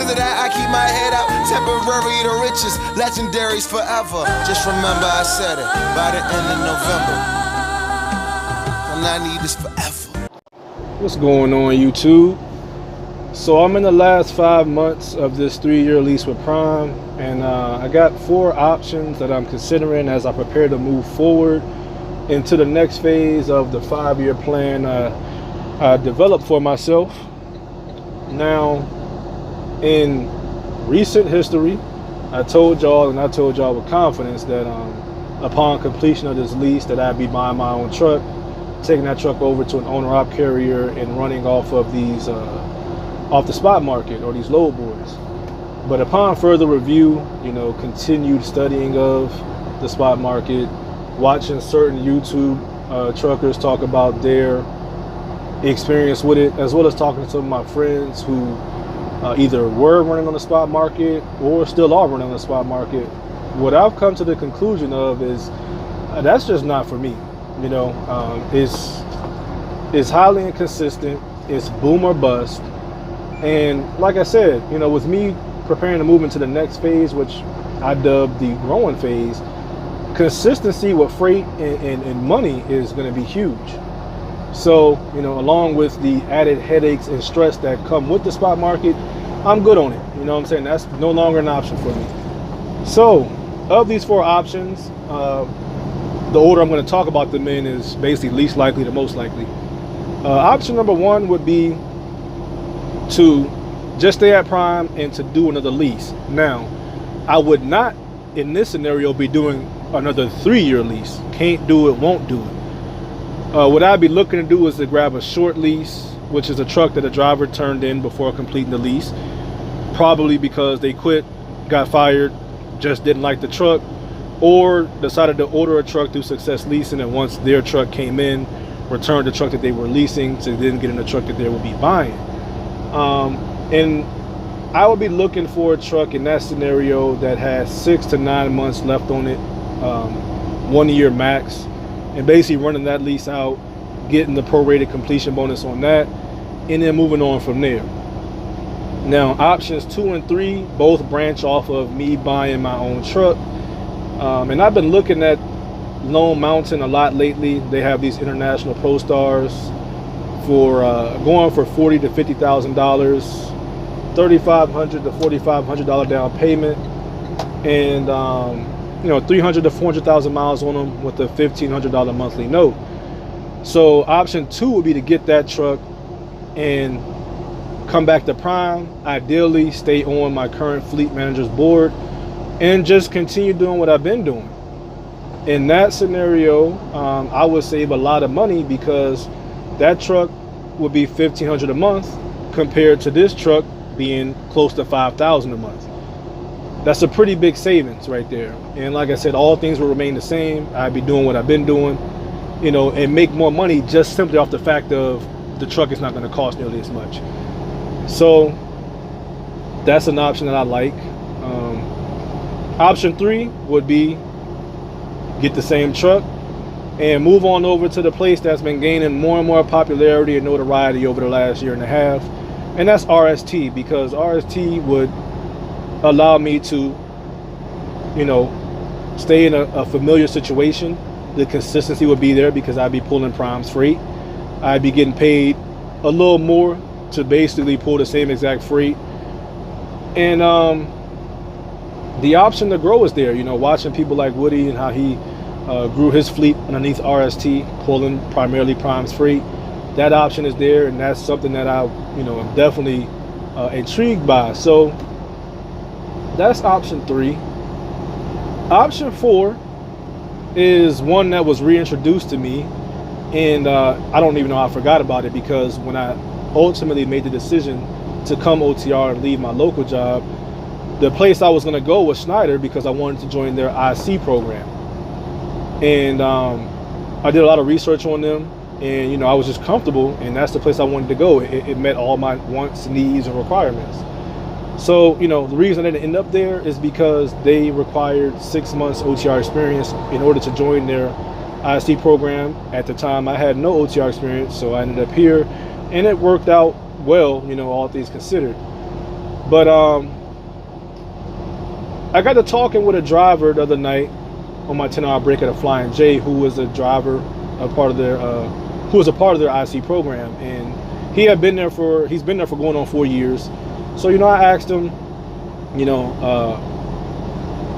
Because of that, I keep my head up. Temporary the riches, legendaries forever. Just remember I said it by the end of November. And I need this forever. What's going on, YouTube? So I'm in the last 5 months of this 3-year lease with Prime, and I got 4 options that I'm considering as I prepare to move forward into the next phase of the 5-year plan I developed for myself. Now, in recent history, I told y'all with confidence that upon completion of this lease that I'd be buying my own truck, taking that truck over to an owner-op carrier and running off of these off the spot market or these load boards. But upon further review, continued studying of the spot market, watching certain YouTube truckers talk about their experience with it, as well as talking to some of my friends who either were running on the spot market or still are running on the spot market, what I've come to the conclusion of is that's just not for me. It's highly inconsistent, it's boom or bust. And like I said, with me preparing to move into the next phase, which I dubbed the growing phase, consistency with freight and money is going to be huge. So, along with the added headaches and stress that come with the spot market, I'm good on it. You know what I'm saying? That's no longer an option for me. So, of these 4 options, the order I'm going to talk about them in is basically least likely to most likely. Option number 1 would be to just stay at Prime and to do another lease. Now, I would not in this scenario be doing another 3-year lease. Can't do it, won't do it. What I'd be looking to do is to grab a short lease, which is a truck that a driver turned in before completing the lease, probably because they quit, got fired, just didn't like the truck, or decided to order a truck through Success Leasing, and once their truck came in, returned the truck that they were leasing, so they didn't get in the truck that they would be buying. And I would be looking for a truck in that scenario that has 6 to 9 months left on it, 1 year max, and basically running that lease out, getting the prorated completion bonus on that, and then moving on from there. Now, options 2 and 3 both branch off of me buying my own truck, and I've been looking at Lone Mountain a lot lately. They have these international Pro Stars for going for $40,000 to $50,000, $3,500 to $4,500 down payment, and 300 to 400,000 miles on them with a $1,500 monthly note. So option 2 would be to get that truck and come back to Prime, ideally stay on my current fleet manager's board and just continue doing what I've been doing. In that scenario, I would save a lot of money because that truck would be $1,500 a month compared to this truck being close to $5,000 a month. That's a pretty big savings right there. And like I said, all things will remain the same. I'd be doing what I've been doing, and make more money just simply off the fact of the truck is not going to cost nearly as much. So that's an option that I like. Option 3 would be get the same truck and move on over to the place that's been gaining more and more popularity and notoriety over the last year and a half, and that's RST, because RST would allow me to stay in a familiar situation. The consistency would be there because I'd be pulling Prime's freight. I'd be getting paid a little more to basically pull the same exact freight, and the option to grow is there. Watching people like Woody and how he grew his fleet underneath RST, pulling primarily Prime's freight. That option is there, and that's something that I, am definitely intrigued by. So that's option 3. Option 4 is one that was reintroduced to me, and I don't even know how I forgot about it, because when I ultimately made the decision to come OTR and leave my local job, the place I was going to go was Schneider, because I wanted to join their IC program. And I did a lot of research on them, and I was just comfortable, and that's the place I wanted to go. It met all my wants, needs, and requirements. So the reason I didn't end up there is because they required 6 months OTR experience in order to join their IC program. At the time, I had no OTR experience, so I ended up here, and it worked out well, all things considered. But I got to talking with a driver the other night on my 10-hour break at a Flying J, who was a driver, a part of their, who was a part of their IC program, and he's been there for going on 4 years. So I asked him,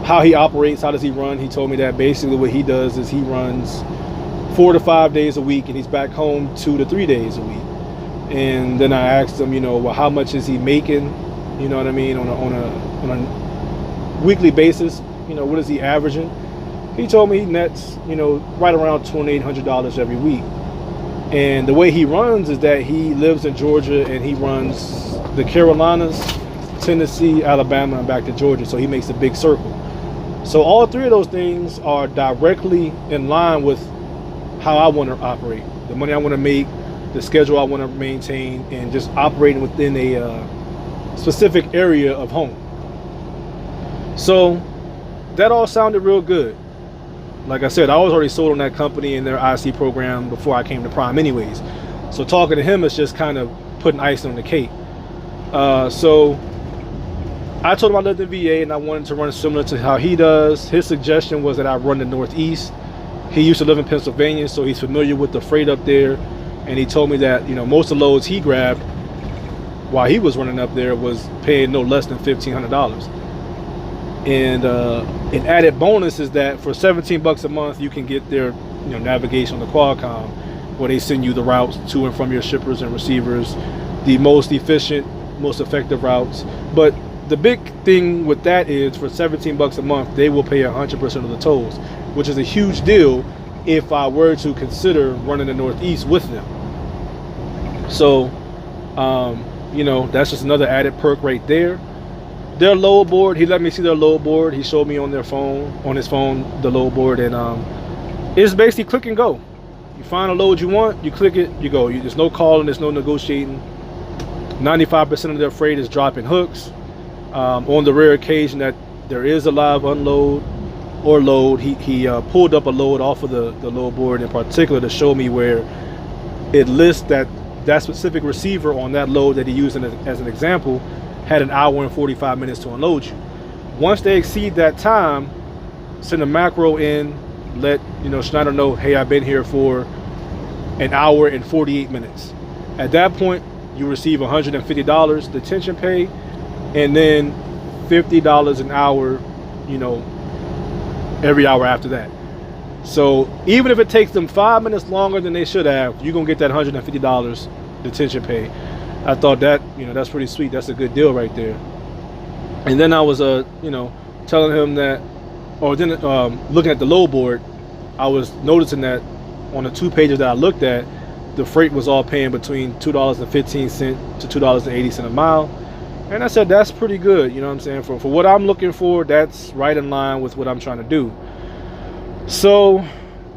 how he operates, how does he run. He told me that basically what he does is he runs 4 to 5 days a week, and he's back home 2 to 3 days a week. And then I asked him, well, how much is he making? You know what I mean, on a weekly basis. What is he averaging? He told me he nets, right around $2,800 every week. And the way he runs is that he lives in Georgia and he runs the Carolinas, Tennessee, Alabama, and back to Georgia. So he makes a big circle. So all three of those things are directly in line with how I want to operate, the money I want to make, the schedule I want to maintain, and just operating within a specific area of home. So that all sounded real good. Like I said, I was already sold on that company and their IC program before I came to Prime anyways. So talking to him is just kind of putting icing on the cake. So I told him I lived in VA and I wanted to run similar to how he does. His suggestion was that I run the Northeast. He used to live in Pennsylvania, so he's familiar with the freight up there. And he told me that, most of the loads he grabbed while he was running up there was paying no less than $1,500. And an added bonus is that for $17 a month, you can get their navigation on the Qualcomm, where they send you the routes to and from your shippers and receivers, the most efficient, most effective routes. But the big thing with that is for $17 a month, they will pay 100% of the tolls, which is a huge deal if I were to consider running the Northeast with them. So, that's just another added perk right there. Their load board, he let me see their load board. He showed me on his phone, the load board, and it's basically click and go. You find a load you want, you click it, you go. There's no calling, there's no negotiating. 95% of their freight is dropping hooks. On the rare occasion that there is a live unload or load, he pulled up a load off of the load board in particular to show me where it lists that specific receiver on that load that he used as an example had an hour and 45 minutes to unload you. Once they exceed that time, send a macro in, let Schneider know, hey, I've been here for an hour and 48 minutes. At that point, you receive $150 detention pay, and then $50 an hour, every hour after that. So even if it takes them 5 minutes longer than they should have, you're gonna get that $150 detention pay. I thought that, that's pretty sweet. That's a good deal right there. And then I was, telling him that, or then looking at the load board, I was noticing that on the 2 pages that I looked at, the freight was all paying between $2.15 to $2.80 a mile. And I said, that's pretty good. You know what I'm saying? For what I'm looking for, that's right in line with what I'm trying to do. So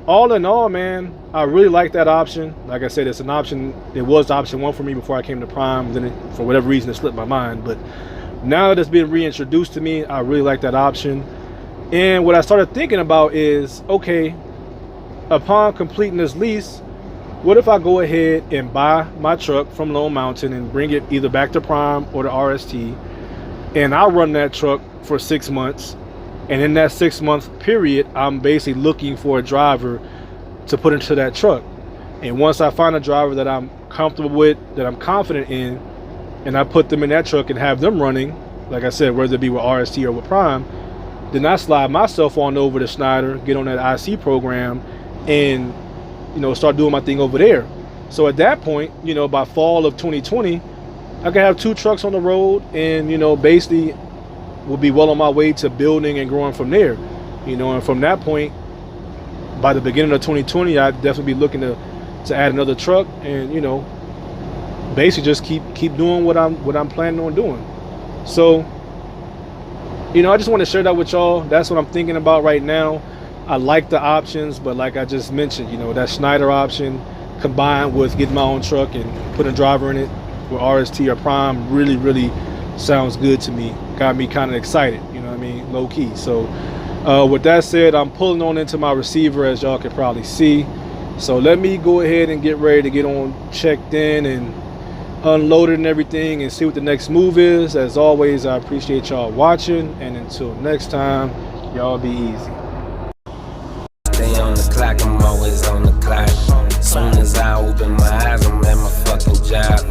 all in all, man, I really like that option. Like I said, it's an option. It was option 1 for me before I came to Prime. Then for whatever reason, it slipped my mind. But now that it's been reintroduced to me, I really like that option. And what I started thinking about is, okay, upon completing this lease, what if I go ahead and buy my truck from Lone Mountain and bring it either back to Prime or to RST, and I'll run that truck for 6 months. And in that 6-month period, I'm basically looking for a driver to put into that truck. And once I find a driver that I'm comfortable with, that I'm confident in, and I put them in that truck and have them running, like I said, whether it be with RST or with Prime, then I slide myself on over to Schneider, get on that IC program, and start doing my thing over there. So at that point, by fall of 2020, I can have 2 trucks on the road, and basically will be well on my way to building and growing from there. And from that point, by the beginning of 2020, I'd definitely be looking to add another truck, and basically just keep doing what I'm planning on doing. So I just want to share that with y'all. That's what I'm thinking about right now. I like the options, but like I just mentioned, that Schneider option combined with getting my own truck and putting a driver in it with RST or Prime really sounds good to me. Got me kind of excited, low key. So with that said, I'm pulling on into my receiver, as y'all can probably see. So let me go ahead and get ready to get on checked in and unload it and everything and see what the next move is. As always, I appreciate y'all watching, and until next time, y'all be easy. Stay on the clock, I'm always on the clock.